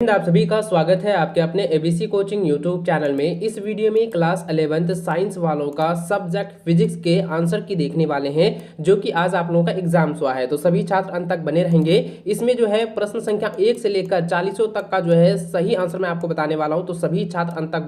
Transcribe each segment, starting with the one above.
Friend, आप सभी का स्वागत है आपके अपने एबीसी कोचिंग यूट्यूब चैनल में। इस वीडियो में क्लास 11th साइंस वालों का सब्जेक्ट फिजिक्स के आंसर की देखने वाले हैं, जो कि आज आप लोगों का एग्जाम हुआ है। तो सभी छात्र अंत तक बने रहेंगे। इसमें जो है प्रश्न संख्या 1 से लेकर 40 तक का जो है सही आंसर मैं आपको बताने वाला हूँ। तो सभी छात्र अंत तक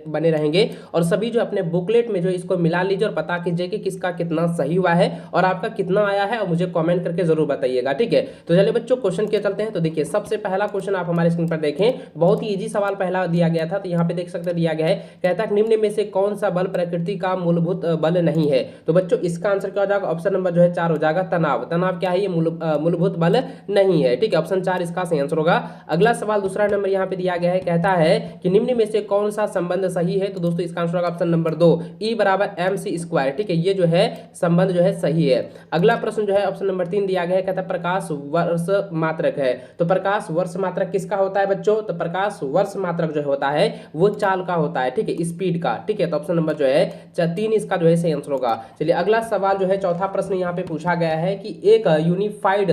बने रहेंगे और सभी जो अपने बुकलेट में जो इसको मिला लीजिए और पता कीजिए कि किसका कितना सही हुआ है और आपका कितना आया है, और मुझे कॉमेंट करके जरूर बताइएगा। ठीक है, तो चलिए बच्चों क्वेश्चन के चलते हैं। तो देखिए, सबसे पहला क्वेश्चन आप हमारे स्क्रीन पर देखें, बहुत ही इजी सवाल पहला दिया गया था। तो यहाँ पे देख सकते हैं दिया गया है, कहता है निम्न में से कौन सा बल प्रकृति का मूलभूत बल नहीं है। तो बच्चों इसका आंसर क्या हो जाएगा? ऑप्शन नंबर जो है 4 हो जाएगा, तनाव। तनाव क्या है? ये मूलभूत बल नहीं है। ठीक है, ऑप्शन 4 इसका सही आंसर होगा। अगला सवाल दूसरा नंबर यहाँ पे दिया गया है, कहता है कि निम्न में से कौन सा संबंध सही है। तो दोस्तों इसका आंसर होगा ऑप्शन नंबर 2, E = mc²। ठीक है, ये जो है संबंध जो है सही है। अगला प्रश्न जो है ऑप्शन नंबर 3 दिया गया है, कहता है प्रकाश वर्ष मात्रक है। तो प्रकाश वर्ष मात्रक किसका होता है बच्चों? तो प्रकाश वर्ष मात्रक जो होता है वो चाल का होता है। ठीक है, स्पीड का। ठीक है, तो ऑप्शन नंबर जो है 3 इसका जो है सही आंसर होगा। चलिए अगला सवाल जो है चौथा प्रश्न यहाँ पे पूछा गया है कि एक यूनिफाइड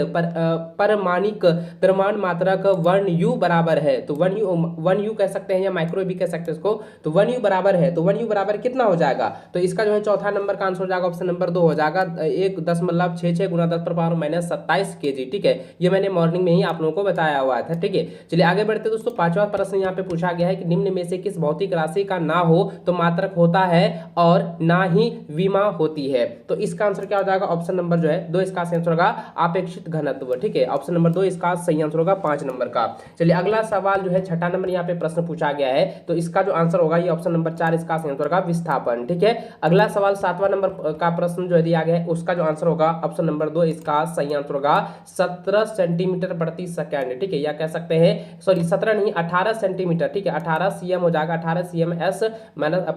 परमाणिक द्रव्यमान मात्रक 1u बराबर है। तो 1u कह सकते हैं या माइक्रो भी कह सकते हैं इसको। तो 1u बराबर है, तो 1u बराबर कितना हो जाएगा? तो इसका जो है चौथा नंबर का आंसर हो जाएगा ऑप्शन नंबर 2 हो जाएगा 1.66 × 10⁻⁻27 kg। ठीक है, ये मैंने मॉर्निंग में ही आप लोगों को बताया हुआ था। ठीक है, चलिए आगे बढ़ते दोस्तों। पांचवा प्रश्न यहाँ पे पूछा गया है कि निम्न में से किस भौतिक राशि का ना हो तो मात्रक होता है और ना ही विमा होती है। तो इसका आंसर क्या हो जाएगा? ऑप्शन नंबर जो है 2 इसका सही आंसर होगा, आपेक्षिक घनत्व। ठीक है, ऑप्शन नंबर 2 इसका सही आंसर होगा 5 नंबर का। चलिए अगला सवाल जो है छठा नंबर यहाँ पे प्रश्न पूछा गया है, तो इसका जो आंसर होगा ये ऑप्शन नंबर 4 इसका सही आंसर होगा, विस्थापन। ठीक है, अगला सवाल 7वां नंबर का प्रश्न जो दिया गया है, उसका जो आंसर होगा ऑप्शन नंबर 2 इसका सही आंसर होगा 17 सेंटीमीटर प्रति सेकंड। ठीक है, या कह सकते हैं सॉरी 17 नहीं 18 सेंटीमीटर। ठीक है, 18 cm हो जाएगा, 18 cm s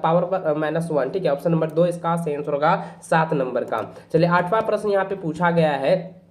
पावर पर -1। ठीक है, ऑप्शन नंबर 2 इसका सही आंसर होगा 7 नंबर का। चलिए 8वां प्रश्न यहाँ पे पूछा गया है,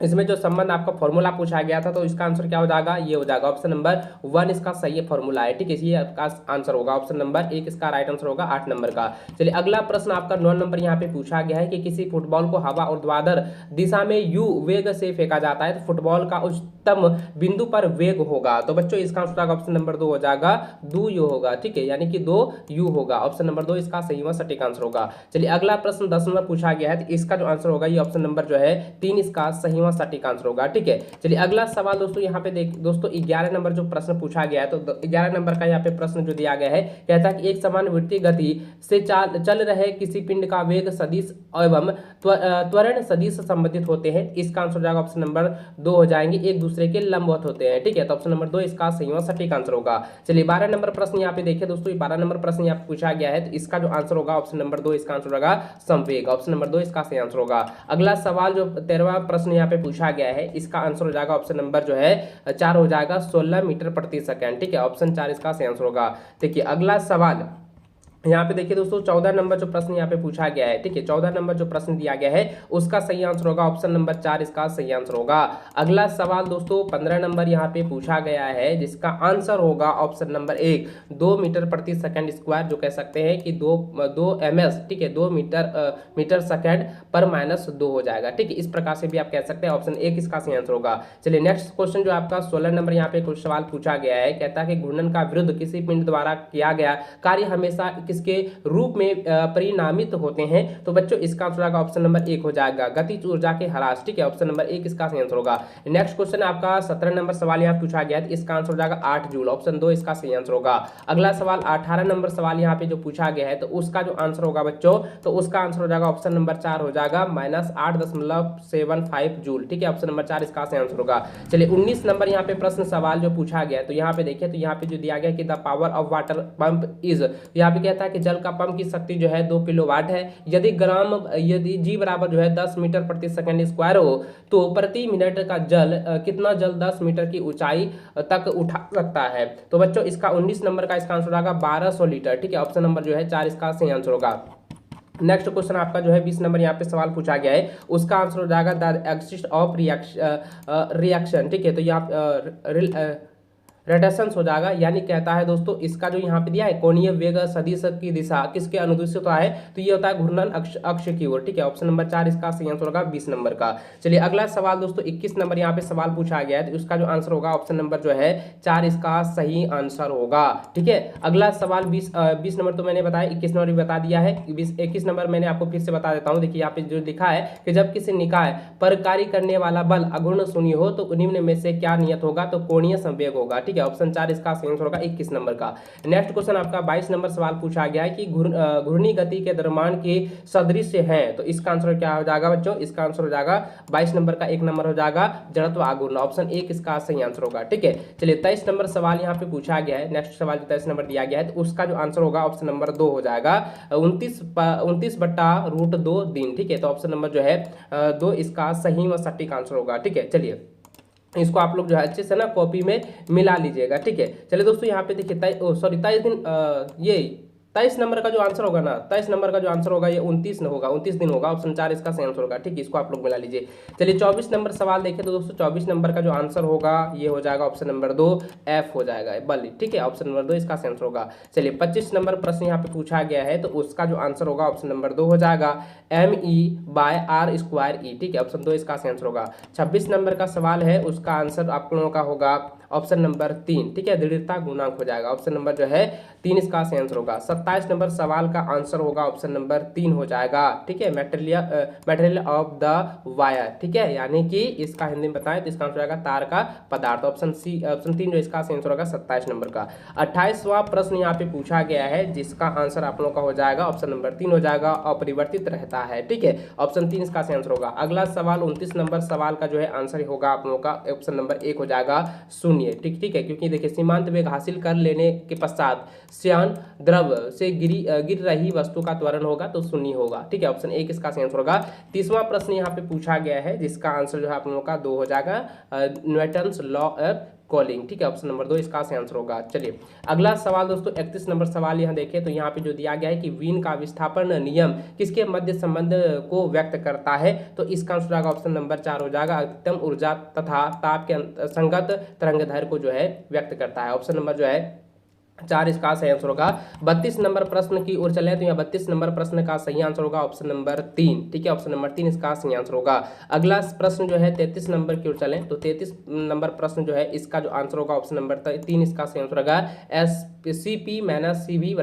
इसमें जो संबंध आपका फॉर्मूला पूछा गया था, तो इसका आंसर क्या हो जाएगा? ये हो जाएगा ऑप्शन नंबर 1 इसका सही फॉर्मूला है। ठीक है, ये आपका आंसर होगा ऑप्शन नंबर 1 इसका राइट आंसर होगा 8 नंबर का। चलिए अगला प्रश्न आपका 9 नंबर यहाँ पे पूछा गया है कि किसी फुटबॉल को हवा और ऊर्ध्वाधर दिशा में u वेग से फेंका जाता है, तो फुटबॉल का उच्चतम बिंदु पर वेग होगा। तो बच्चों इसका आंसर होगा ऑप्शन नंबर 2 हो जाएगा 2u होगा। ठीक है, यानी कि 2u होगा। ऑप्शन नंबर 2 इसका सही व सटीक आंसर होगा। चलिए अगला प्रश्न 10 नंबर पूछा गया है, तो इसका जो आंसर होगा ये ऑप्शन नंबर जो है 3 इसका सही व सटीक आंसर होगा। ठीक है, चलिए अगला सवाल दोस्तों यहाँ पे देख दोस्तों 11 नंबर जो प्रश्न पूछा गया है, तो 11 नंबर का यहाँ पे प्रश्न जो दिया गया है, कहता है कि एक समान वृत्तीय गति से चल रहे किसी पिंड का वेग सदिश एवं त्वरण सदिश संबंधित होते हैं। इसका आंसर हो जाएगा ऑप्शन नंबर 2 हो जाएंगे, एक दूसरे के लंबवत होते हैं। ठीक है, तो ऑप्शन नंबर 2 इसका सही व सटीक आंसर होगा। चलिए 12 नंबर प्रश्न यहाँ पे देखिए दोस्तों, 12 नंबर प्रश्न यहाँ पे पूछा गया है, तो इसका जो आंसर होगा ऑप्शन नंबर 2 इसका आंसर होगा संवेग। ऑप्शन नंबर 2 इसका सही आंसर होगा। अगला सवाल जो 13वां प्रश्न यहाँ पे पूछा गया है, इसका आंसर हो जाएगा ऑप्शन नंबर जो है 4 हो जाएगा 16 मीटर प्रति सेकंड। ठीक है, ऑप्शन 4 इसका सही आंसर होगा। देखिए अगला सवाल यहाँ पे देखिए दोस्तों 14 नंबर जो प्रश्न यहाँ पे पूछा गया है। ठीक है, 14 नंबर जो प्रश्न दिया गया है उसका सही आंसर होगा ऑप्शन नंबर 4 इसका सही आंसर होगा। अगला सवाल दोस्तों 15 नंबर यहाँ पे पूछा गया है, जिसका आंसर होगा ऑप्शन नंबर 1 2 मीटर प्रति सेकंड स्क्वायर, जो कह सकते हैं कि 2 ms। ठीक है, 2 मीटर सेकंड पर -2 हो जाएगा। ठीक है, इस प्रकार से भी आप कह सकते हैं, ऑप्शन 1 इसका सही आंसर होगा। चलिए नेक्स्ट क्वेश्चन जो आपका 16 नंबर यहाँ पे कुछ सवाल पूछा गया है, कहता है कि घूर्णन का विरुद्ध किसी पिंड द्वारा किया गया कार्य हमेशा किसके रूप में परिणामित होते हैं। तो बच्चों इसका आंसर होगा ऑप्शन नंबर 1 हो जाएगा, गतिज ऊर्जा के ह्रास। ठीक है, ऑप्शन नंबर 1 इसका सही आंसर होगा। नेक्स्ट क्वेश्चन आपका 17 नंबर सवाल यहाँ पूछा गया है, इसका आंसर हो जाएगा 8 जूल। ऑप्शन 2 इसका सही आंसर होगा। अगला सवाल 18 नंबर सवाल यहाँ पे जो पूछा गया है, तो उसका जो आंसर होगा बच्चों, तो उसका आंसर हो जाएगा ऑप्शन नंबर 4 हो जाएगा -8.75 जूल। ठीक है, ऑप्शन नंबर 4 इसका सही आंसर होगा। चलिए 19 नंबर यहाँ पे प्रश्न सवाल जो पूछा गया है, तो यहाँ पे देखिए, तो यहाँ पे जो दिया गया कि the power of water pump is, यहाँ पे कहता है कि जल का पंप की शक्ति जो है 2 किलोवाट है। यदि जी बराबर जो है 10 मीटर प्रति सेकंड स्क्वायर हो, तो प्रति मिनट का कितना जल 10 मीटर की ऊंचाई तक उठा सकता है। तो बच्चों इसका 19 नंबर का इसका आंसर होगा 1200 लीटर। ठीक है, ऑप्शन नंबर जो है 4 इसका सही आंसर होगा। नेक्स्ट क्वेश्चन आपका जो है 20 नंबर यहाँ पे सवाल पूछा गया है, उसका आंसर हो जाएगा द एक्सिस्ट ऑफ रिएक्शन। ठीक है, तो यहाँ रोटेशंस हो जाएगा, यानी कहता है दोस्तों इसका जो यहाँ पे दिया है कोणीय वेग सदिश की दिशा किसके अनुदिश होता है, तो ये होता है घूर्णन अक्ष की ओर। ठीक है, ऑप्शन नंबर 4 इसका सही आंसर होगा 20 नंबर का। चलिए अगला सवाल दोस्तों 21 नंबर यहाँ पे सवाल पूछा गया है, तो उसका जो आंसर होगा ऑप्शन नंबर जो है 4 इसका सही आंसर होगा। ठीक है, अगला सवाल 20 नंबर तो मैंने बताया, 21 नंबर भी बता दिया है, 21 नंबर मैंने आपको फिर से बता देता हूँ। देखिए यहाँ पे जो लिखा है कि जब किसी निकाय पर कार्य करने वाला बल अघूर्ण शून्य हो तो निम्न में से क्या नियत होगा, तो कोणीय संवेग होगा। ठीक है, ऑप्शन 4 इसका सही आंसर होगा 21 नंबर का। नेक्स्ट क्वेश्चन आपका 22 नंबर सवाल पूछा गया है कि घूर्णी गति के द्रव्यमान के सदृश है, तो इसका आंसर क्या हो जाएगा बच्चों, इसका आंसर हो जाएगा 22 नंबर का 1 नंबर हो जाएगा जड़त्व आघूर्ण, ऑप्शन 1 इसका सही आंसर होगा। ठीक है, चलिए 23 नंबर सवाल यहाँ पे पूछा गया है, नेक्स्ट सवाल 23 नंबर दिया गया है, तो उसका जो आंसर होगा ऑप्शन नंबर 2 हो जाएगा 29/2 दिन। ठीक है, तो ऑप्शन नंबर जो है 2 इसका सही व सटीक आंसर होगा। ठीक है, चलिए इसको आप लोग जो है अच्छे से ना कॉपी में मिला लीजिएगा। ठीक है, चलिए दोस्तों यहाँ पे देखिए 23 नंबर का जो आंसर होगा ना, 23 नंबर का जो आंसर होगा ये 29 होगा, 29 दिन होगा, ऑप्शन 4 इसका सही आंसर होगा। ठीक है, इसको आप लोग मिला लीजिए। चलिए 24 नंबर सवाल देखें तो दोस्तों 24 नंबर का जो आंसर होगा ये हो जाएगा ऑप्शन नंबर 2 एफ हो जाएगा बल। ठीक है, ऑप्शन नंबर 2 इसका सही आंसर होगा। चलिए 25 नंबर प्रश्न यहाँ पे पूछा गया है, तो उसका जो आंसर होगा ऑप्शन नंबर 2 हो जाएगा ME/R²E। ठीक है, ऑप्शन 2 इसका सही आंसर होगा। 26 नंबर का सवाल है, उसका आंसर आप लोगों का होगा ऑप्शन नंबर 3। ठीक है, दृढ़ता गुणांक हो जाएगा, ऑप्शन नंबर जो है 3 इसका सही आंसर होगा। 27 नंबर सवाल का आंसर होगा ऑप्शन नंबर 3 हो जाएगा। ठीक है, मटेरियल ऑफ द वायर। ठीक है, यानी कि इसका हिंदी में बताएं तो इसका आंसर होगा तार का पदार्थ, ऑप्शन 3 जो इसका सही आंसर होगा 27 नंबर का। 28वां प्रश्न यहाँ पे पूछा गया है, जिसका आंसर आप लोगों का हो जाएगा ऑप्शन नंबर 3 हो जाएगा, अपरिवर्तित रहता है। ठीक है, ऑप्शन 3 इसका सही आंसर होगा। अगला सवाल 29 नंबर सवाल का जो है आंसर होगा आप लोगों का ऑप्शन नंबर 1 हो जाएगा शून्य। ठीक है, क्योंकि देखिए सीमांत वेग हासिल कर लेने के पश्चात श्यान द्रव से गिर रही वस्तु का त्वरण होगा तो शून्य होगा। ठीक है, ऑप्शन 1 इसका सही आंसर होगा। 30वां प्रश्न यहाँ पे पूछा गया है, जिसका आंसर जो है आप लोगों का 2 हो जाएगा, न्यूटन्स लॉ ऑफ कॉलिंग। ठीक है, ऑप्शन नंबर 2 इसका सही आंसर होगा। चलिए अगला सवाल दोस्तों 31 नंबर सवाल यहाँ देखें तो यहाँ पे जो दिया गया है कि वीन का विस्थापन नियम किसके मध्य संबंध को व्यक्त करता है, तो इसका आंसर होगा ऑप्शन नंबर 4 हो जाएगा, अधिकतम ऊर्जा तथा ताप के संगत तरंगदैर्घ्य को जो है व्यक्त करता है, ऑप्शन नंबर जो है 4 इसका सही आंसर होगा। 32 नंबर प्रश्न की ओर चले तो यहाँ 32 नंबर प्रश्न का सही आंसर होगा ऑप्शन नंबर 3। ठीक है, ऑप्शन नंबर 3 इसका सही आंसर होगा। अगला प्रश्न जो है 33 नंबर की ओर चले तो 33 नंबर प्रश्न जो है इसका जो आंसर होगा ऑप्शन नंबर 3 इसका सही आंसर होगा, CP - CV = R।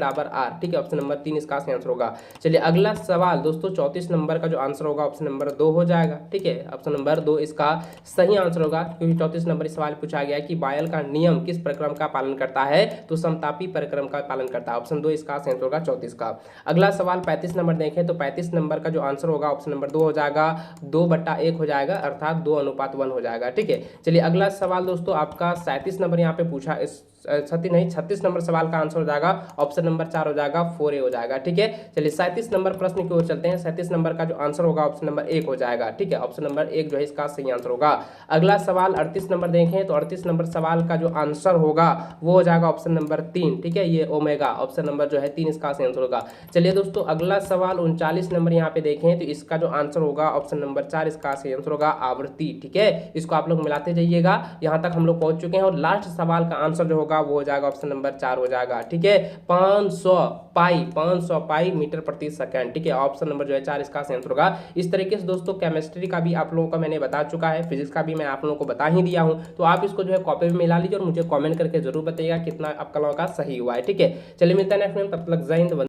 ठीक है, ऑप्शन नंबर 3 इसका सही आंसर होगा। चलिए अगला सवाल दोस्तों 34 नंबर का जो आंसर होगा ऑप्शन नंबर 2 हो जाएगा। ठीक है, ऑप्शन नंबर 2 इसका सही आंसर होगा, क्योंकि 34 नंबर सवाल पूछा गया है कि बायल का नियम किस प्रक्रम का पालन करता है, तो समतापी परिक्रम का पालन करता है, ऑप्शन 2 इसका सही आंसर होगा 34 का। अगला सवाल 35 नंबर देखें तो 35 नंबर का जो आंसर होगा ऑप्शन नंबर 2 हो जाएगा, 2/1 हो जाएगा, अर्थात 2:1 हो जाएगा। ठीक है, चलिए अगला सवाल दोस्तों आपका 37 नंबर यहाँ पे पूछा 36 नंबर सवाल का आंसर हो जाएगा ऑप्शन नंबर 4 हो जाएगा, 4A हो जाएगा। ठीक है, चलिए 37 नंबर प्रश्न की ओर चलते हैं। 37 नंबर का जो आंसर होगा ऑप्शन नंबर 1 हो जाएगा। ठीक है, ऑप्शन नंबर 1 जो है इसका सही आंसर होगा। अगला सवाल 38 नंबर देखें तो 38 नंबर सवाल का जो आंसर होगा वो हो जाएगा ऑप्शन नंबर 3। ठीक है, ये ओमेगा, ऑप्शन नंबर जो है 3 इसका सही आंसर होगा। चलिए दोस्तों अगला सवाल 39 नंबर यहाँ पे देखें तो इसका जो आंसर होगा ऑप्शन नंबर 4 इसका सही आंसर होगा, आवृत्ति। ठीक है, इसको आप लोग मिलाते जाइएगा, यहाँ तक हम लोग पहुंच चुके हैं। और लास्ट सवाल का आंसर जो होगा वो हो जाएगा ऑप्शन नंबर 4 हो जाएगा। ठीक है, 500 पाई मीटर प्रति सेकंड। ठीक है, ऑप्शन नंबर जो है 4 इसका सही आंसर होगा। इस तरीके से दोस्तों केमिस्ट्री का भी आप लोगों को मैंने बता चुका है, फिजिक्स का भी मैं आप लोगों को बता ही दिया हूं, तो आप इसको जो है कॉपी में मिला लीजिए और मुझे कमेंट करके जरूर बताइएगा कितना आपका लोगों का सही हुआ है। ठीक है, चलिए मिलते हैं नेक्स्ट में, तब तक जय हिंद।